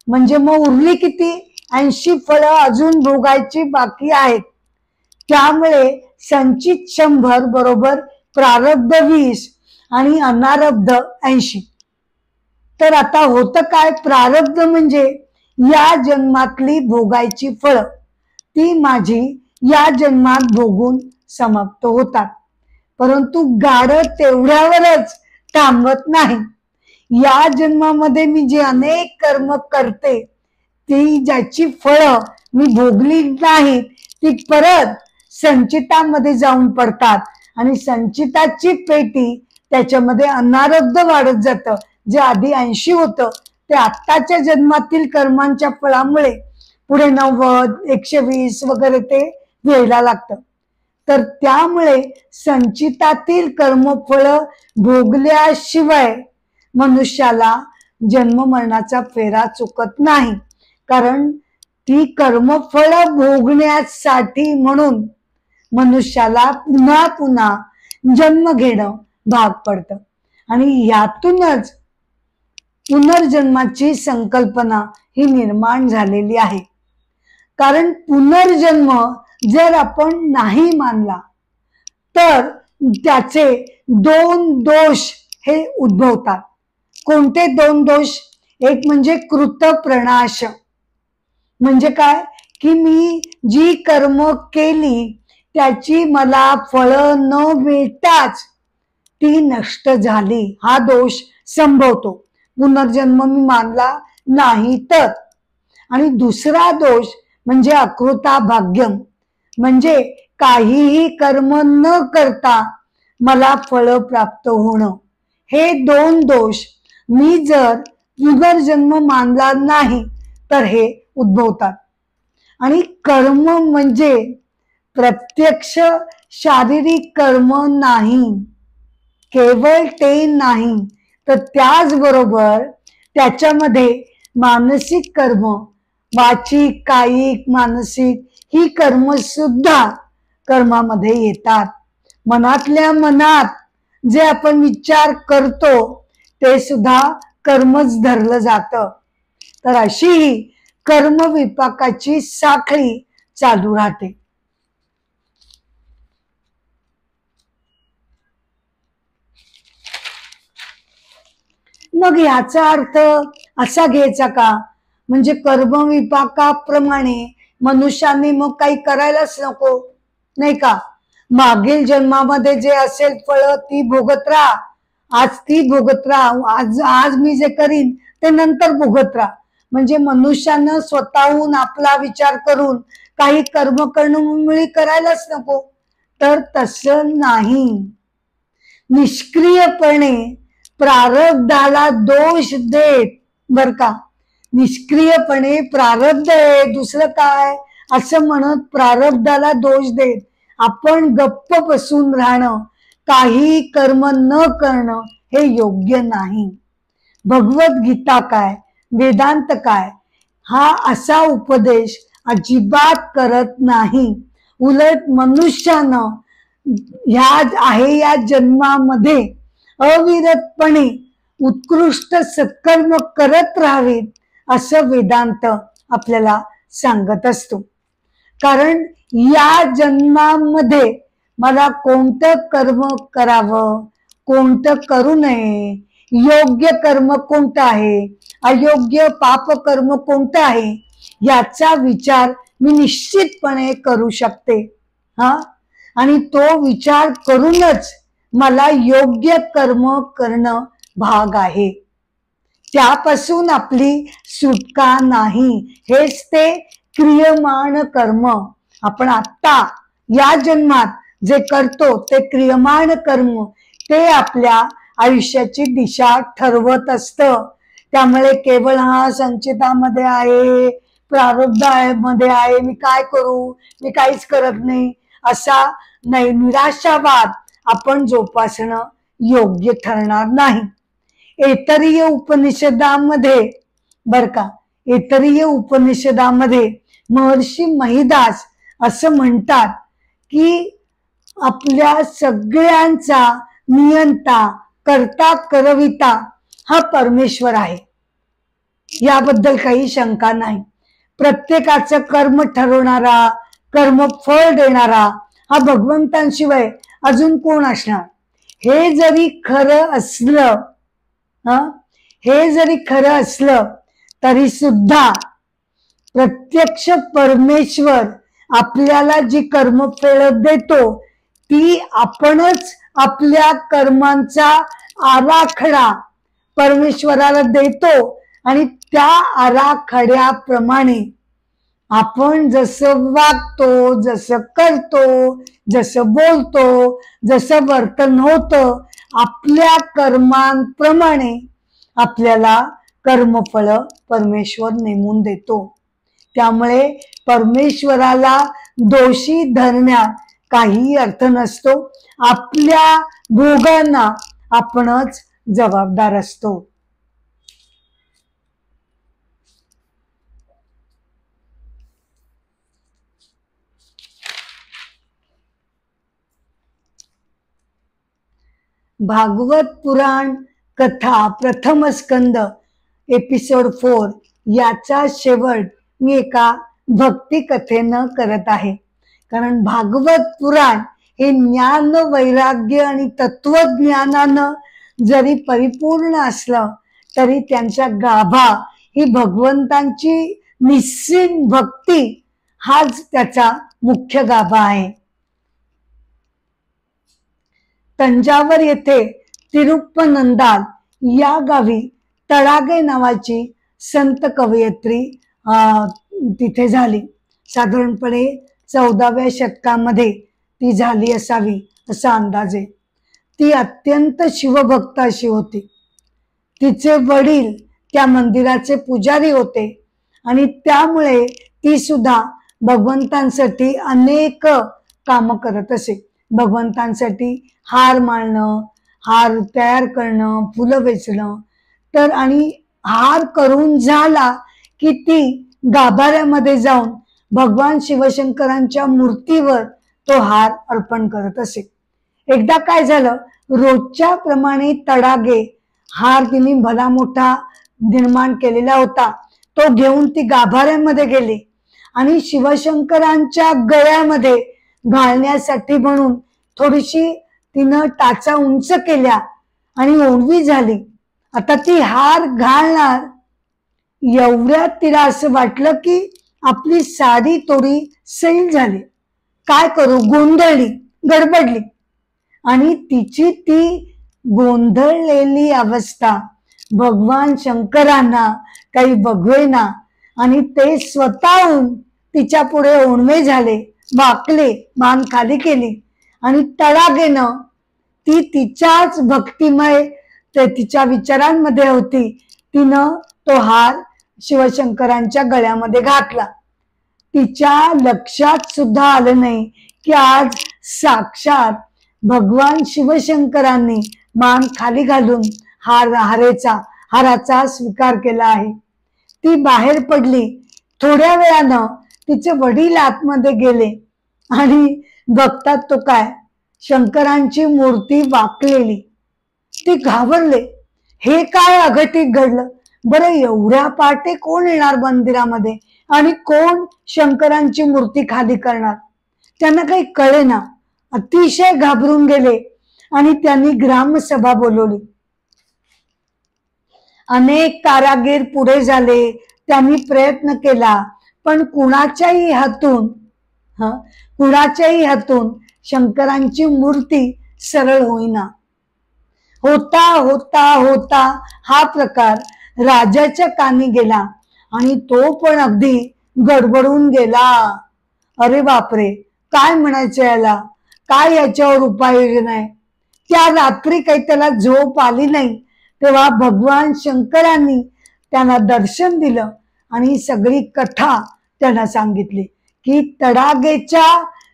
म्हणजे मग उरली किती? 80 फळं अजून भोगायची बाकी आहेत. त्यामुळे संचित 100 बरोबर प्रारब्ध 20 आणि अनारब्ध 80. तर आता होतं काय? प्रारब्ध म्हणजे या जन्मातली भोगायची फळं, ती माझी या जन्मात भोगून समाप्त होतात. परंतु गाढ तेवढ्यावरच थांबत नाही. या जन्मामध्ये मी जे अनेक कर्म करते, ती ज्याची फळं मी भोगली नाही, ती परत संचितामध्ये जाऊन पडतात आणि संचिताची पेटी त्याच्यामध्ये अनारब्ध वाढत जातं. जे आधी 80 होतं ते आत्ताच्या जन्मातील कर्मांच्या फळामुळे पुढे 90, 120 वगैरे ते घ्यायला लागतं. तर त्यामुळे संचितातील कर्मफळ भोगल्याशिवाय मनुष्याला जन्म मरणाचा फेरा चुकत नाही. कारण ती कर्मफळ भोगण्यासाठी म्हणून मनुष्याला पुन्हा पुन्हा जन्म घेणं भाग पडतं. आणि यातूनच पुनर्जन्माची संकल्पना ही निर्माण झालेली आहे. कारण पुनर्जन्म जर आपण नाही मानला तर त्याचे 2 दोष हे उद्भवतात. कोणते 2 दोष? एक म्हणजे कृतप्रणाश. म्हणजे काय? की मी जी कर्म केली त्याची मला फळं न मिळताच ती नष्ट झाली, हा दोष संभवतो. पुनर्जन्म मी मानला नाही तर. आणि दुसरा दोष म्हणजे अकृता भाग्यम, म्हणजे काहीही कर्म न करता मला फळ प्राप्त होणं. हे 2 दोष मी जर पुनर्जन्म मानला नाही तर हे उद्भवतात. आणि कर्म म्हणजे प्रत्यक्ष शारीरिक कर्म नाही, केवळ ते नाही, तर त्याचबरोबर त्याच्यामध्ये मानसिक कर्म, वाचिक, कायिक, मानसिक ही कर्म सुद्धा कर्मामध्ये येतात. मनातल्या मनात जे आपण विचार करतो ते सुद्धा कर्मच धरलं जातं. तर अशी ही कर्म विपाकाची साखळी चालू राहते. मग याचा अर्थ असा घ्यायचा का? म्हणजे कर्मविपाकाप्रमाणे मनुष्याने मग काही करायलाच नको, नाही का? मागील जन्मामध्ये जे असेल फळ ती भोगत राहा, आज ती भोगत राहा, आज मी जे करीन ते नंतर भोगत राहा. म्हणजे मनुष्यानं स्वतःहून आपला विचार करून काही कर्म करणं करायलाच नको. तर तसं नाही. निष्क्रियपणे प्रारब्धाला दोष देत, बर का, निष्क्रियपणे प्रारब्ध आहे दुसरं काय असं म्हणत प्रारब्धाला दोष देत आपण गप्प बसून राहणं, काही कर्म न करणं हे योग्य नाही. भगवद्गीता काय, वेदांत काय हा असा उपदेश अजिबात करत नाही. उलट मनुष्यानं या जन्मामध्ये अविरतपणे उत्कृष्ट सत्कर्म करत राहावीत असं वेदांत आपल्याला सांगत असतो. कारण या जन्मामध्ये मला कोणतं कर्म करावं, कोणतं करू नये, योग्य कर्म कोणतं आहे, अयोग्य पाप कर्म कोणतं आहे, याचा विचार मी निश्चितपणे करू शकते. आणि तो विचार करूनच मला योग्य कर्म करणं भाग आहे. त्यापासून आपली सुटका नाही. हेच ते क्रियमाण कर्म. आपण आत्ता या जन्मात जे करतो ते क्रियमाण कर्म, ते आपल्या आयुष्याची दिशा ठरवत असतं. त्यामुळे केवळ हा संचितामध्ये आहे, प्रारब्ध मध्ये आहे, मी काय करू, मी काहीच करत नाही असा नाही निराशावाद आपण जोपासणं योग्य ठरणार नाही. ऐतरेय उपनिषदामध्ये बर का, ऐतरेय उपनिषदामध्ये महर्षी महिदास असं म्हणतात की आपल्या सगळ्यांचा नियंता, करता, करविता हा परमेश्वर आहे. याबद्दल काही शंका नाही. प्रत्येकाचं कर्म ठरवणारा, कर्म फळ देणारा हा भगवंतांशिवाय अजून कोण असणार. हे जरी खरं असलं, हे जरी खरं असलं तरी सुद्धा प्रत्यक्ष परमेश्वर आपल्याला जी कर्मफळ देतो ती आपणच आपल्या कर्मांचा आराखडा परमेश्वराला देतो आणि त्या आराखड्याप्रमाणे आपण जसं वागतो, जसं करतो, जसं बोलतो, जसं वर्तन होतं, आपल्या कर्मांप्रमाणे आपल्याला कर्मफळ परमेश्वर नेमून देतो. त्यामुळे परमेश्वराला दोषी धरण्यात काही अर्थ नसतो. आपल्या भोगांना आपणच जबाबदार असतो. भागवत पुराण कथा प्रथम स्कंद एपिसोड 4 याचा शेवट मी एका भक्ती कथेनं करत आहे. कारण भागवत पुराण हे ज्ञान, वैराग्य आणि तत्वज्ञानानं जरी परिपूर्ण असलं तरी त्यांच्या गाभा ही भगवंतांची निस्सीम भक्ती हाच त्याचा मुख्य गाभा आहे. तंजावर येथे तिरुप्पनंदाल या गावी तडागे नावाची संत कवयित्री तिथे झाली. साधारणपणे 14व्या शतकामध्ये ती झाली असावी असा अंदाज आहे. ती अत्यंत शिवभक्त अशी होती. तिचे वडील त्या मंदिराचे पुजारी होते आणि त्यामुळे ती सुद्धा भगवंतांसाठी अनेक कामं करत असे. भगवंतांसाठी हार माळणं, हार तयार करणं, फुलं वेचणं. तर आणि हार करून झाला की ती गाभाऱ्यामध्ये जाऊन भगवान शिवशंकरांच्या मूर्तीवर तो हार अर्पण करत असे. एकदा काय झालं, रोजच्या प्रमाणे तडागे हार तिने भला मोठा निर्माण केलेला होता तो घेऊन ती गाभाऱ्यामध्ये गेली आणि शिवशंकरांच्या गळ्यामध्ये घालण्यासाठी म्हणून थोडीशी तिनं टाचा उंच केल्या आणि ओंडवी झाली. आता ती हार घालणार एवढ्यात तिला असं वाटलं की आपली साडी थोडी सैल झाली. काय करू, गोंधळली, गडबडली आणि तिची ती गोंधळलेली अवस्था भगवान शंकरांना काही बघवेना आणि ते स्वतःहून तिच्या पुढे ओणवे झाले, वाकले, मान खाली केली आणि तडागेनं ती तिच्याच भक्तिमय ते तिच्या विचारांमध्ये होती. तिनं तो हार शिवशंकरांच्या गळ्यामध्ये घातला. तिच्या लक्षात सुद्धा आलं नाही की आज साक्षात भगवान शिवशंकरांनी मान खाली घालून हाराचा स्वीकार केला आहे. ती बाहेर पडली. थोड्या वेळानं तिचे वडील आतमध्ये गेले आणि बघतात तो काय, शंकरांची मूर्ती वाकलेली. ती घाबरले. हे काय अघटित घडलं, बरं एवढ्या पहाटे कोण येणार मंदिरामध्ये आणि कोण शंकरांची मूर्ती खाली करणार. त्यांना काही कळेना. अतिशय घाबरून गेले आणि त्यांनी ग्रामसभा बोलवली. अनेक कारागीर पुढे झाले, त्यांनी प्रयत्न केला पण कुणाच्याही हातून शंकरांची मूर्ती सरळ होईना. होता होता होता हा प्रकार राजाच्या कानी गेला आणि तो पण अगदी गडबडून गेला. अरे बापरे, काय म्हणायचं याला, काय याच्यावर उपाययोजना आहे. त्या रात्री काही त्याला झोप आली नाही. तेव्हा भगवान शंकरांनी त्यांना दर्शन दिलं आणि सगळी कथा त्यांना सांगितली की तडागेच्या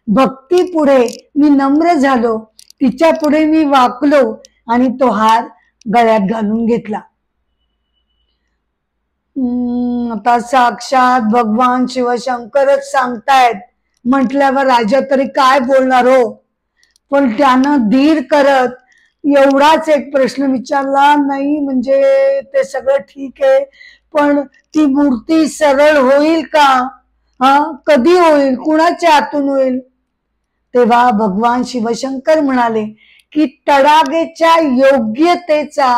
भक्ती पुढे मी नम्र झालो, तिच्या पुढे मी वाकलो आणि तो हार गळ्यात घालून घेतला. आता साक्षात भगवान शिवशंकरच सांगतायत म्हटल्यावर राजा तरी काय बोलणार हो. पण त्यानं धीर करत एवढाच एक प्रश्न विचारला, नाही म्हणजे ते सगळं ठीक आहे पण ती मूर्ती सरळ होईल का? कधी होईल? कुणाच्या हातून होईल? तेव्हा भगवान शिवशंकर म्हणाले की तडागेच्या योग्यतेचा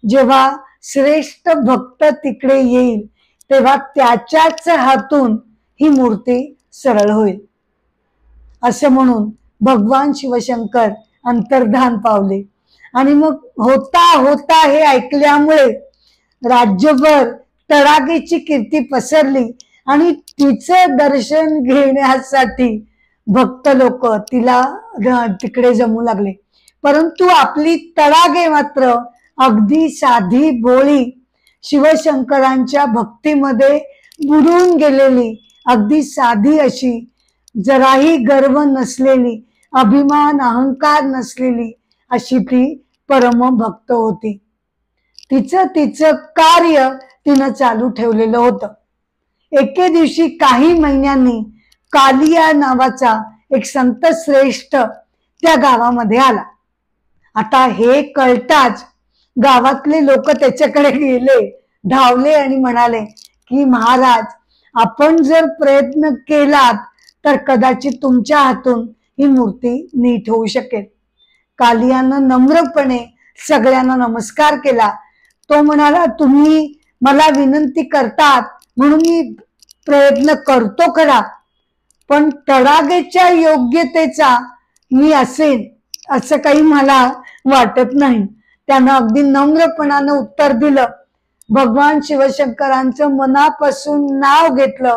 जेव्हा श्रेष्ठ भक्त तिकडे येईल तेव्हा त्याच्याच हातून ही मूर्ती सरळ होईल. असे म्हणून भगवान शिवशंकर अंतर्धान पावले. आणि मग होता होता हे ऐकल्यामुळे राज्यभर तडागेची कीर्ती पसरली आणि तिचं दर्शन घेण्यासाठी भक्त लोक तिला तिकडे जमू लागले. परंतु आपली तडागे मात्र अगदी साधी भोळी, शिवशंकरांच्या भक्तीमध्ये बुडून गेलेली, अगदी साधी अशी, जराही गर्व नसलेली, अभिमान अहंकार नसलेली अशी ती परम भक्त होती. तिचं कार्य तिनं चालू ठेवलेलं होतं. एके दिवशी काही महिन्यांनी कालिया नावाचा एक संत श्रेष्ठ त्या गावामध्ये आला. आता हे कळताच गावातले लोक त्याच्याकडे गेले, धावले आणि म्हणाले की महाराज, आपण जर प्रयत्न केलात तर कदाचित तुमच्या हातून ही मूर्ती नीट होऊ शकेल. कालियानं नम्रपणे सगळ्यांना नमस्कार केला. तो म्हणाला, तुम्ही मला विनंती करतात म्हणून मी प्रयत्न करतो खरा, पण तडागेच्या योग्यतेचा मी असेन असं काही मला वाटत नाही. त्यानं अगदी नम्रपणानं उत्तर दिलं. भगवान शिवशंकरांचं मनापासून नाव घेतलं.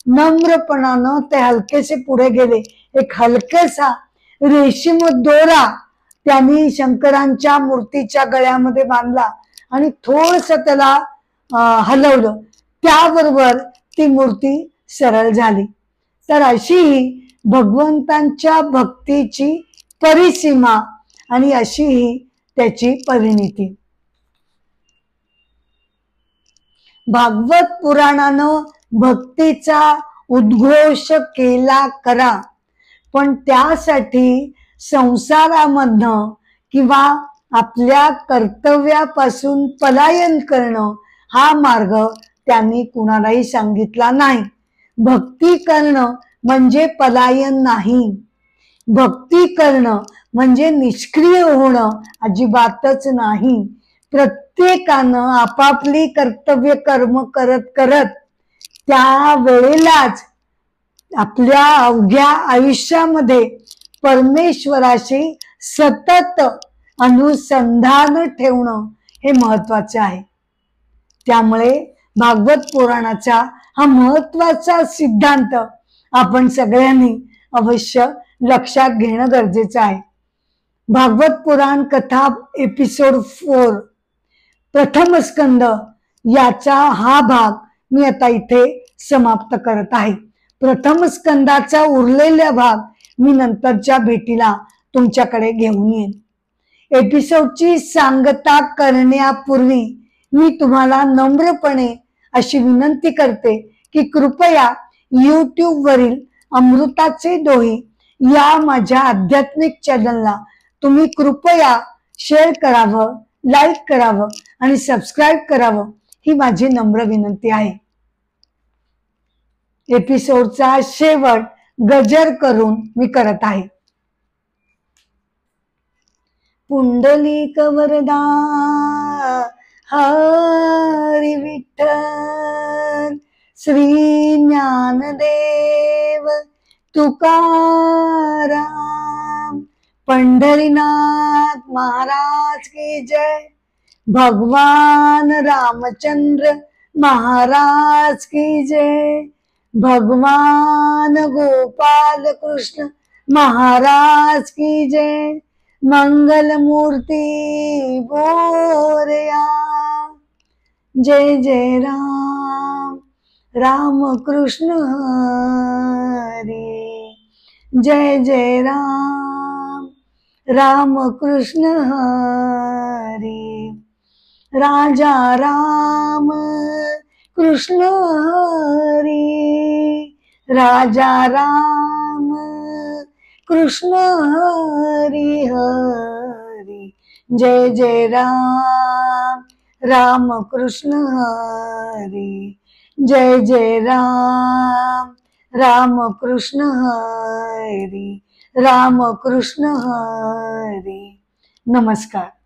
नम्रपणानं ते हलकेसे पुढे गेले. एक हलकेसा रेशीम दोरा त्यांनी शंकरांच्या मूर्तीच्या गळ्यामध्ये बांधला आणि थोडस त्याला हलवलं. त्याबरोबर ती मूर्ती सरळ झाली. तर अशी ही भगवंतांच्या भक्तीची परिसीमा आणि अशी ही त्याची परिणिती. भागवत पुराणानं भक्तीचा उद्घोष केला करा, पण त्यासाठी संसारामधनं किंवा आपल्या कर्तव्यापासून पलायन करणं हा मार्ग त्यांनी कुणालाही सांगितला नाही. भक्ती करणं म्हणजे पलायन नाही. भक्ती करणं म्हणजे निष्क्रिय होणं अजिबातच नाही. प्रत्येकानं आपापली कर्तव्य कर्म करत करत त्या वेळेलाच आपल्या अवघ्या आयुष्यामध्ये परमेश्वराशी सतत अनुसंधान ठेवणं हे महत्वाचं आहे. त्यामुळे भागवत पुराणाचा हा महत्वाचा सिद्धांत आपण सगळ्यांनी अवश्य लक्षात घेणं गरजेचं आहे. भागवत पुराण कथा एपिसोड 4 प्रथम स्कंद याचा हा भाग मी आता इथे समाप्त करत आहे. प्रथम स्कंदाचा उरलेला भाग मी नंतरच्या भेटीला तुमच्याकडे घेऊन येईन. एपिसोडची सांगता करण्यापूर्वी मी तुम्हाला नम्रपणे अशी विनंती करते की कृपया YouTube वरील अमृताचे दोहे या माझ्या आध्यात्मिक चॅनलला तुम्ही कृपया शेअर करावं, लाईक करावं आणि सबस्क्राईब करावं ही माझी नम्र विनंती आहे. एपिसोडचा शेवट गजर करून मी करत आहे. पुंडलिक वरदा हरी विठ्ठल, श्री ज्ञानदेव तुकाराम, पंढरीनाथ महाराज की जय, भगवान रामचंद्र महाराज की जय, भगवान गोपाल कृष्ण महाराज की जय, मंगल मूर्ति बोरया, जय जय राम, राम कृष्ण हरी, जय जय राम, राम कृष्ण हरी, राजा राम कृष्ण हरी, राजा राम कृष्ण हरी हरी, जय जय राम, राम कृष्ण हरी, जय जय राम, राम कृष्ण हरी, राम कृष्ण हरी. नमस्कार.